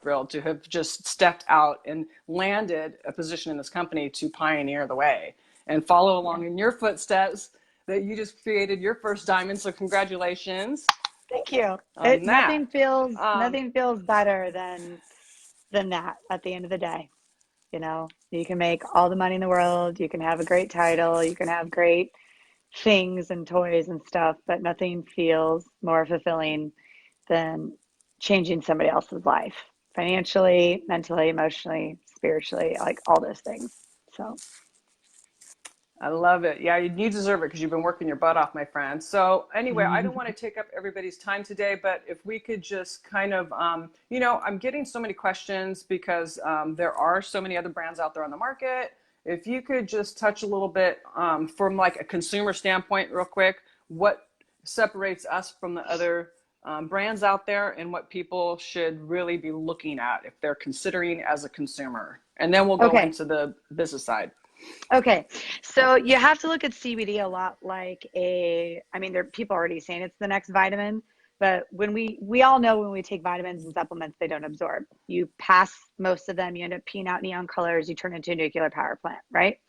thrilled to have just stepped out and landed a position in this company to pioneer the way and follow along in your footsteps that you just created your first diamond. So congratulations. Thank you. On that. Nothing feels better than that at the end of the day. You know, you can make all the money in the world, you can have a great title, you can have great things and toys and stuff, but nothing feels more fulfilling than changing somebody else's life, financially, mentally, emotionally, spiritually, like all those things. So I love it. Yeah, you deserve it because you've been working your butt off, my friend. So anyway, I don't want to take up everybody's time today, but if we could just kind of, you know, I'm getting so many questions because there are so many other brands out there on the market. If you could just touch a little bit from like a consumer standpoint real quick, what separates us from the other brands out there and what people should really be looking at if they're considering as a consumer. And then we'll go into the business side. Okay, so you have to look at CBD a lot like I mean, there are people already saying it's the next vitamin, but when we all know when we take vitamins and supplements, they don't absorb. You pass most of them, you end up peeing out neon colors, you turn into a nuclear power plant, right?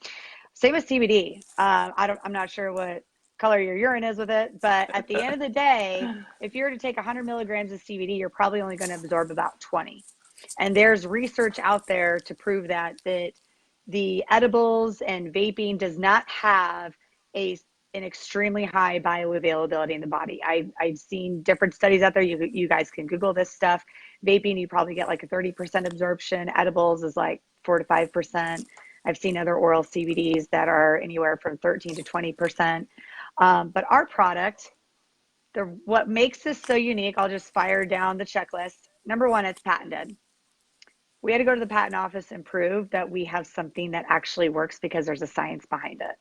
Same with CBD. I'm not sure what color your urine is with it, but at the end of the day, if you were to take 100 milligrams of CBD, you're probably only going to absorb about 20. And there's research out there to prove that the edibles and vaping does not have an extremely high bioavailability in the body. I've seen different studies out there. You guys can Google this stuff. Vaping, you probably get like a 30% absorption. Edibles is like 4 to 5%. I've seen other oral CBDs that are anywhere from 13 to 20%. But our product, what makes this so unique, I'll just fire down the checklist. Number one, it's patented. We had to go to the patent office and prove that we have something that actually works because there's a science behind it.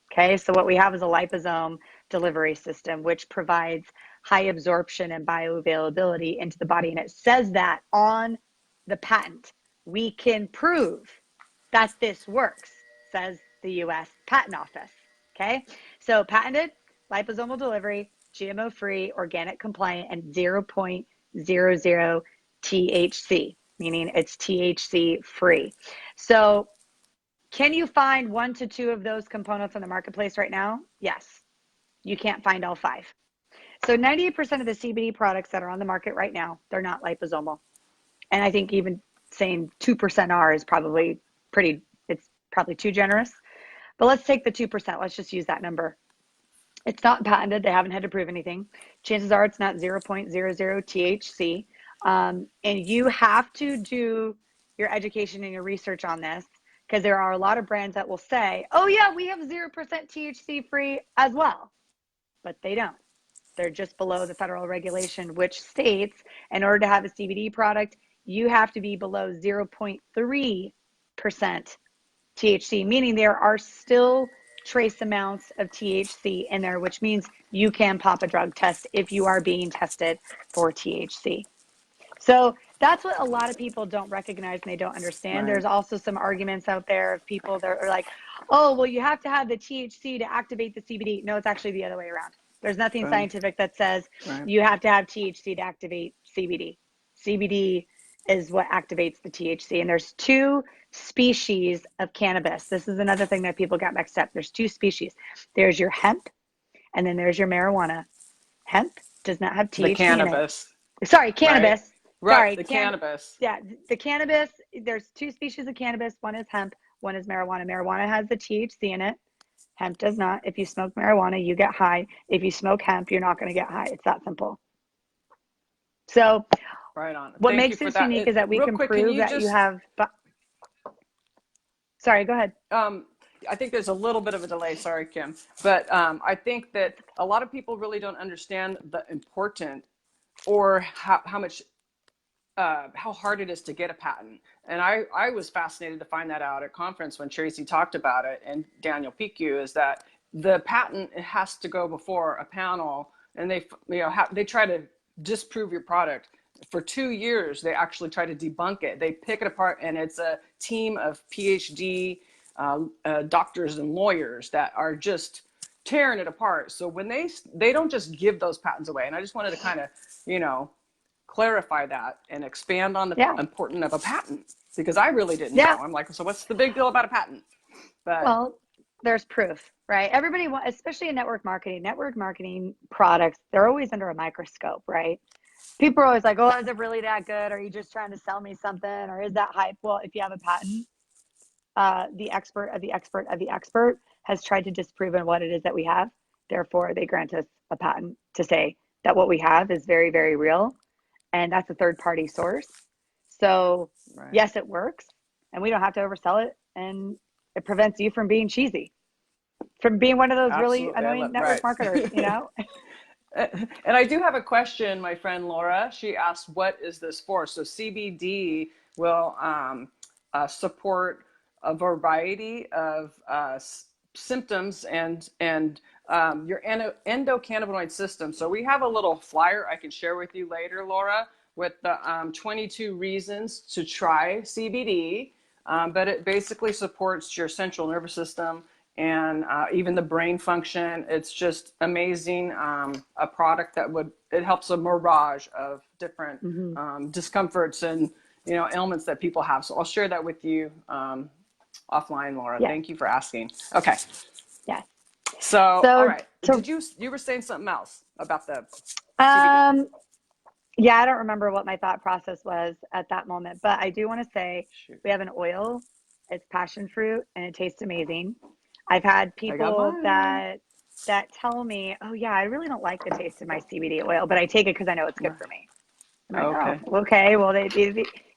Okay, so what we have is a liposome delivery system, which provides high absorption and bioavailability into the body. And it says that on the patent. We can prove that this works, says the US Patent Office. Okay, so patented, liposomal delivery, GMO-free, organic compliant, and 0.00 THC. Meaning it's THC free. So can you find 1 to 2 of those components on the marketplace right now? Yes. You can't find all 5. So 98% of the CBD products that are on the market right now, they're not liposomal. And I think even saying 2% are is probably it's probably too generous. But let's take the 2%. Let's just use that number. It's not patented. They haven't had to prove anything. Chances are it's not 0.00 THC. And you have to do your education and your research on this because there are a lot of brands that will say, oh yeah, we have 0% THC free as well, but they don't. They're just below the federal regulation, which states in order to have a CBD product, you have to be below 0.3% THC, meaning there are still trace amounts of THC in there, which means you can pop a drug test if you are being tested for THC. So that's what a lot of people don't recognize and they don't understand. Right. There's also some arguments out there of people that are like, oh, well, you have to have the THC to activate the CBD. No, it's actually the other way around. There's nothing scientific that says you have to have THC to activate CBD. CBD is what activates the THC. And there's 2 species of cannabis. This is another thing that people got mixed up. There's 2 species. There's your hemp and then there's your marijuana. Hemp does not have THC the cannabis. In it. Sorry, cannabis. Right, sorry, the cannabis. Yeah, the cannabis, there's 2 species of cannabis. One is hemp, one is marijuana. Marijuana has the THC in it. Hemp does not. If you smoke marijuana, you get high. If you smoke hemp, you're not going to get high. It's that simple. So right on. What makes this unique is that we can prove that you have... Sorry, go ahead. I think there's a little bit of a delay. Sorry, Kim. But I think that a lot of people really don't understand the important or how much... how hard it is to get a patent. And I was fascinated to find that out at conference when Tracy talked about it and Daniel PQ, is that the patent has to go before a panel and they try to disprove your product. For 2 years, they actually try to debunk it. They pick it apart and it's a team of PhD doctors and lawyers that are just tearing it apart. So when they don't just give those patents away, and I just wanted to kind of, clarify that and expand on the Yeah. importance of a patent, because I really didn't Yeah. know. I'm like, so what's the big deal about a patent? But Well, there's proof, right? Everybody, especially in network marketing products, they're always under a microscope, right? People are always like, oh, is it really that good? Are you just trying to sell me something? Or is that hype? Well, if you have a patent, the expert of the expert of the expert has tried to disprove what it is that we have. Therefore, they grant us a patent to say that what we have is very, very real. And that's a third party source. So right. yes, it works and we don't have to oversell it. And it prevents you from being cheesy, from being one of those really Absolutely. annoying network Right. marketers, you know? And I do have a question, my friend Laura. She asked, what is this for? So CBD will support a variety of symptoms and your endocannabinoid system. So we have a little flyer I can share with you later, Laura, with the 22 reasons to try CBD. But it basically supports your central nervous system and even the brain function. It's just amazing. A product that it helps a mirage of different discomforts and ailments that people have. So I'll share that with you offline, Laura. Yeah. Thank you for asking. Okay. Yes. So all right. Did you were saying something else about the CBD? Yeah, I don't remember what my thought process was at that moment, but I do want to say we have an oil. It's passion fruit and it tastes amazing. I've had people that tell me, oh yeah, I really don't like the taste of my CBD oil, but I take it because I know it's good for me. I'm like, Okay. oh, okay. Well, they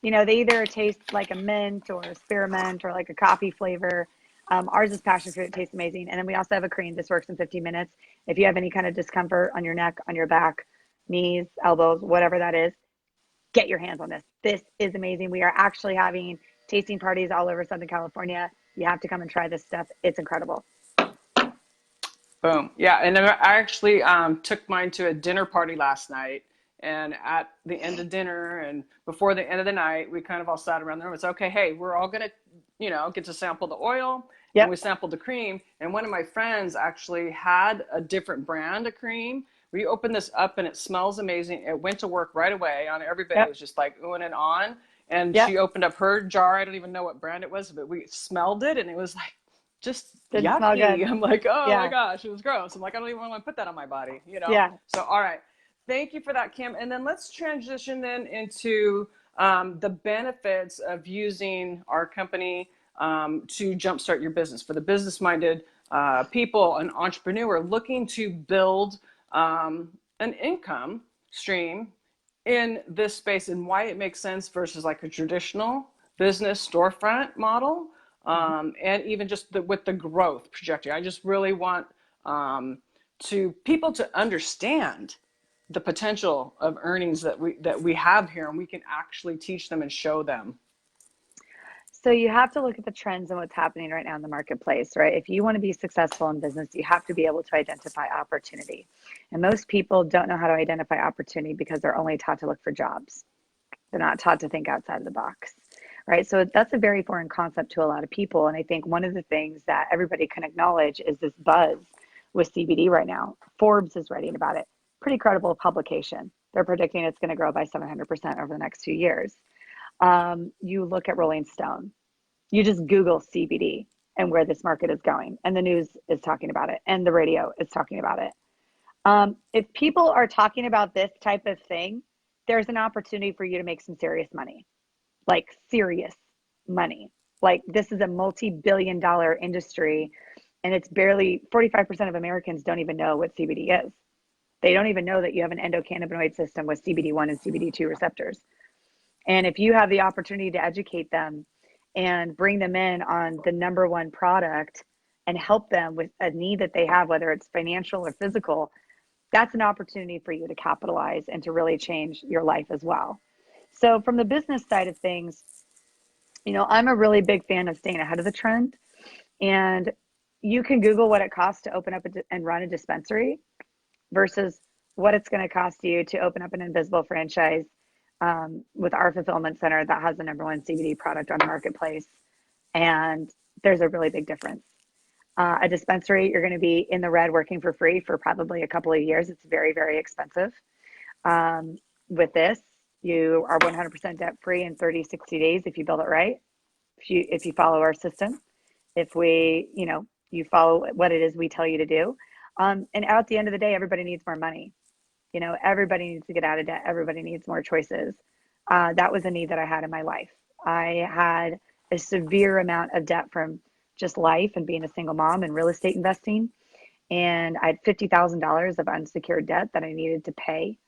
either taste like a mint or a spearmint or like a coffee flavor. Ours is passion fruit. It tastes amazing. And then we also have a cream. This works in 15 minutes. If you have any kind of discomfort on your neck, on your back, knees, elbows, whatever that is, get your hands on this. This is amazing. We are actually having tasting parties all over Southern California. You have to come and try this stuff. It's incredible. Boom. Yeah. And I actually took mine to a dinner party last night. And at the end of dinner and before the end of the night, we kind of all sat around the room. It's okay. Hey, we're all going to, get to sample the oil. Yep. And we sampled the cream. And one of my friends actually had a different brand of cream. We opened this up and it smells amazing. It went to work right away on everybody. It was just like oohing and on. And she opened up her jar. I don't even know what brand it was, but we smelled it and it was like just Didn't yucky. smell good. I'm like, oh my gosh, it was gross. I'm like, I don't even want to put that on my body, Yeah. So, all right. Thank you for that, Kim. And then let's transition then into the benefits of using our company to jumpstart your business. For the business-minded people, an entrepreneur looking to build an income stream in this space and why it makes sense versus like a traditional business storefront model. And even just with the growth trajectory. I just really want people to understand the potential of earnings that we have here, and we can actually teach them and show them. So you have to look at the trends and what's happening right now in the marketplace, right? If you want to be successful in business, you have to be able to identify opportunity. And most people don't know how to identify opportunity because they're only taught to look for jobs. They're not taught to think outside of the box, right? So that's a very foreign concept to a lot of people. And I think one of the things that everybody can acknowledge is this buzz with CBD right now. Forbes is writing about it. Pretty credible publication. They're predicting it's going to grow by 700% over the next few years. You look at Rolling Stone. You just Google CBD and where this market is going. And the news is talking about it. And the radio is talking about it. If people are talking about this type of thing, there's an opportunity for you to make some serious money. Like serious money. Like this is a multi-billion-dollar industry. And it's barely 45% of Americans don't even know what CBD is. They don't even know that you have an endocannabinoid system with CBD1 and CBD2 receptors. And if you have the opportunity to educate them and bring them in on the number one product and help them with a need that they have, whether it's financial or physical, that's an opportunity for you to capitalize and to really change your life as well. So from the business side of things, I'm a really big fan of staying ahead of the trend. And you can Google what it costs to open up and run a dispensary versus what it's going to cost you to open up an invisible franchise with our fulfillment center that has the number one CBD product on the marketplace. And there's a really big difference. A dispensary, you're going to be in the red working for free for probably a couple of years. It's very, very expensive. With this, You are 100% debt free in 30, 60 days if you build it right. If you follow our system, if we, you follow what it is we tell you to do. And at the end of the day, everybody needs more money. Everybody needs to get out of debt. Everybody needs more choices. That was a need that I had in my life. I had a severe amount of debt from just life and being a single mom and real estate investing. And I had $50,000 of unsecured debt that I needed to pay.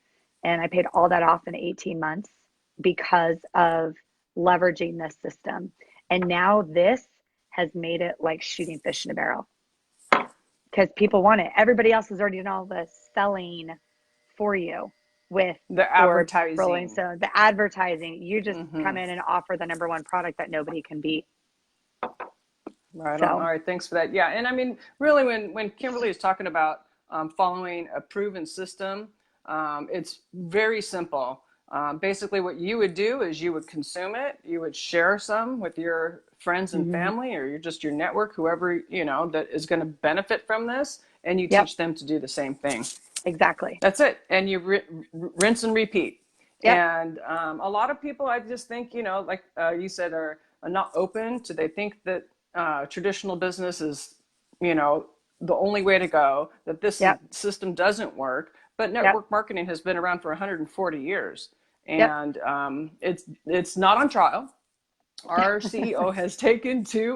And I paid all that off in 18 months because of leveraging this system. And now this has made it like shooting fish in a barrel because people want it. Everybody else has already done all the selling for you with the advertising. Rolling Stone, the advertising. You just come in and offer the number one product that nobody can beat. Right on. All right. Thanks for that. Yeah. And I mean, really, when Kimberly is talking about following a proven system, it's very simple. Basically, what you would do is you would consume it. You would share some with your friends and family, or your network, whoever, that is going to benefit from this. And you teach them to do the same thing. Exactly. That's it. And you rinse and repeat. Yep. And a lot of people, I just think, like you said, are not open to, they think that traditional business is, the only way to go, that this system doesn't work. But network marketing has been around for 140 years. And it's not on trial. Our CEO has taken 2